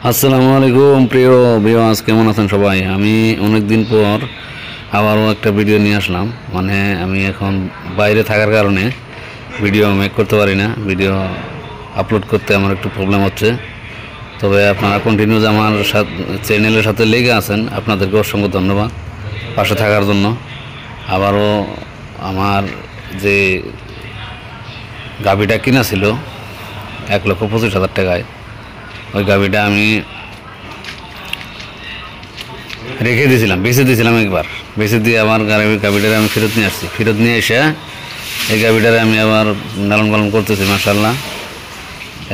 আসসালামু আলাইকুম প্রিয় ভিউয়ার্স, কেমন আছেন সবাই? আমি অনেক দিন পর আবারও একটা ভিডিও নিয়ে আসলাম। মানে আমি এখন বাইরে থাকার কারণে ভিডিও মেক করতে পারি না, ভিডিও আপলোড করতে আমার একটু প্রবলেম হচ্ছে। তবে আপনারা কন্টিনিউজ আমার চ্যানেলের সাথে লেগে আছেন, আপনাদেরকে অসংখ্য ধন্যবাদ পাশে থাকার জন্য। আবারও আমার যে গাভিটা কিনা ছিল 1,25,000 টাকায়, ওই গাভিটা আমি রেখে দিয়েছিলাম, বেঁচে দিয়েছিলাম। একবার বেঁচে দিয়ে আমার গাভিটারে আমি ফেরত নিয়ে আসছি। ফেরত নিয়ে এসে এই গাভিটারে আমি আবার লালন পালন করতেছি মাশাআল্লাহ।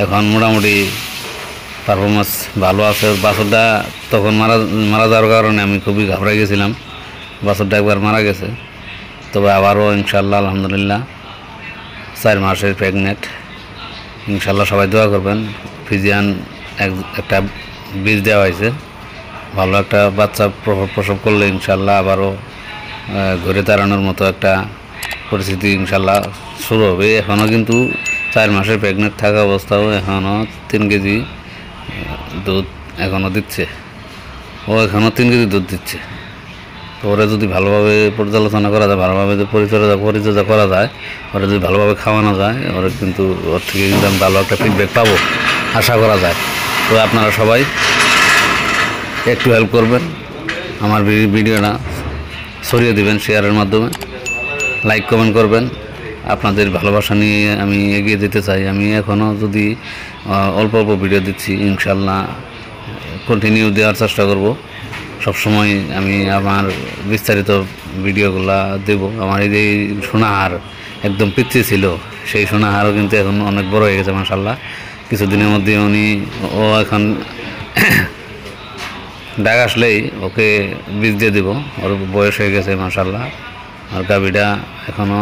এখন মোটামুটি পারফরমেন্স ভালো আছে। বাছুরটা তখন মারা যাওয়ার কারণে আমি খুবই ঘাবড়াই গেছিলাম। বাছুরটা একবার মারা গেছে, তবে আবারও ইনশাআল্লাহ আলহামদুলিল্লাহ 4 মাসের প্রেগনেন্ট। ইনশাআল্লাহ সবাই দোয়া করবেন। ফিজিয়ান একটা বীজ দেওয়া হয়েছে, ভালো একটা বাচ্চা প্রসব করলে ইনশাআল্লাহ আবারও ঘুরে দাঁড়ানোর মতো একটা পরিস্থিতি ইনশাআল্লাহ শুরু হবে। এখনও কিন্তু 4 মাসের প্রেগনেন্ট থাকা অবস্থাও এখনও 3 কেজি দুধ এখনও দিচ্ছে। ও এখনও 3 কেজি দুধ দিচ্ছে। তো ওরা যদি ভালোভাবে পর্যালোচনা করা যায়, ভালোভাবে যদি পরিচর্যা করা যায়, ওরা যদি ভালোভাবে খাওয়ানো যায়, ওরা কিন্তু ওর থেকে কিন্তু আমি ভালো একটা ফিডব্যাক পাবো আশা করা যায়। তো আপনারা সবাই একটু হেল্প করবেন, আমার ভিডিওটা ছড়িয়ে দিবেন শেয়ারের মাধ্যমে, লাইক কমেন্ট করবেন। আপনাদের ভালোবাসা নিয়ে আমি এগিয়ে যেতে চাই। আমি এখনও যদি অল্প অল্প ভিডিও দিচ্ছি, ইনশাল্লাহ কন্টিনিউ দেওয়ার চেষ্টা করব। সবসময় আমি আমার বিস্তারিত ভিডিওগুলা দেব। আমার এই যে সোনাহার একদম পিচ্ছি ছিল, সেই সোনাহারও কিন্তু এখন অনেক বড় হয়ে গেছে মাশাআল্লাহ। কিছুদিনের মধ্যে ও এখন ডাক আসলেই ওকে বীজ দিয়ে দেবো। ওর বয়স হয়ে গেছে মাশাআল্লাহ। আর গাভিটা এখনও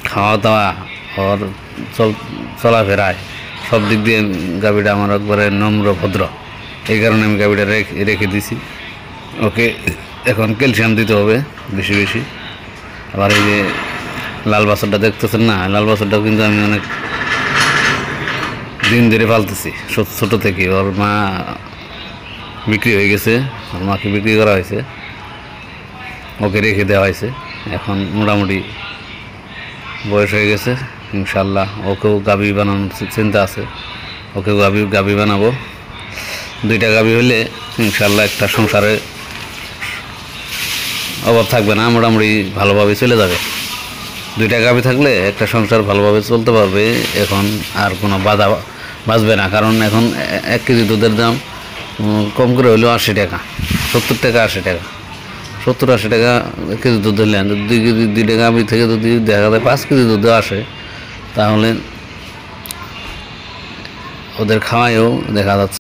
খাওয়া দাওয়া, ওর চলাফেরায় সব দিক দিয়ে গাভিটা আমার একবারে নম্র ভদ্র। এই কারণে আমি গাভিটা রেখে দিছি। ওকে এখন ক্যালসিয়াম দিতে হবে বেশি বেশি। আবার এই যে লাল বাছরটা দেখতেছেন না, লাল বাছরটাও কিন্তু আমি অনেক দিন ধরে পালতেছি, ছোট থেকে। ওর মা বিক্রি হয়ে গেছে, ওর মাকে বিক্রি করা হয়েছে, ওকে রেখে দেওয়া হয়েছে। এখন মোটামুটি বয়স হয়ে গেছে। ইনশাল্লাহ ওকেও গাভী বানানোর চিন্তা আছে, ওকেও গাভী বানাবো। 2টা গাভী হলে ইনশাল্লাহ একটা সংসারে অভাব থাকবে না, মোটামুটি ভালোভাবে চলে যাবে। 2টা গাভী থাকলে একটা সংসার ভালোভাবে চলতে পারবে। এখন আর কোনো বাধা বাঁচবে না, কারণ এখন 1 কেজি দুধের দাম কম করে হলেও 80 টাকা, 70 টাকা, 80 টাকা, 70-80 টাকা কেজি দুধ হলে 2 কেজি 2টা গাভী থেকে যদি দেখা যায় 5 কেজি দুধ আসে, তাহলে ওদের খাওয়ায়ও দেখা যাচ্ছে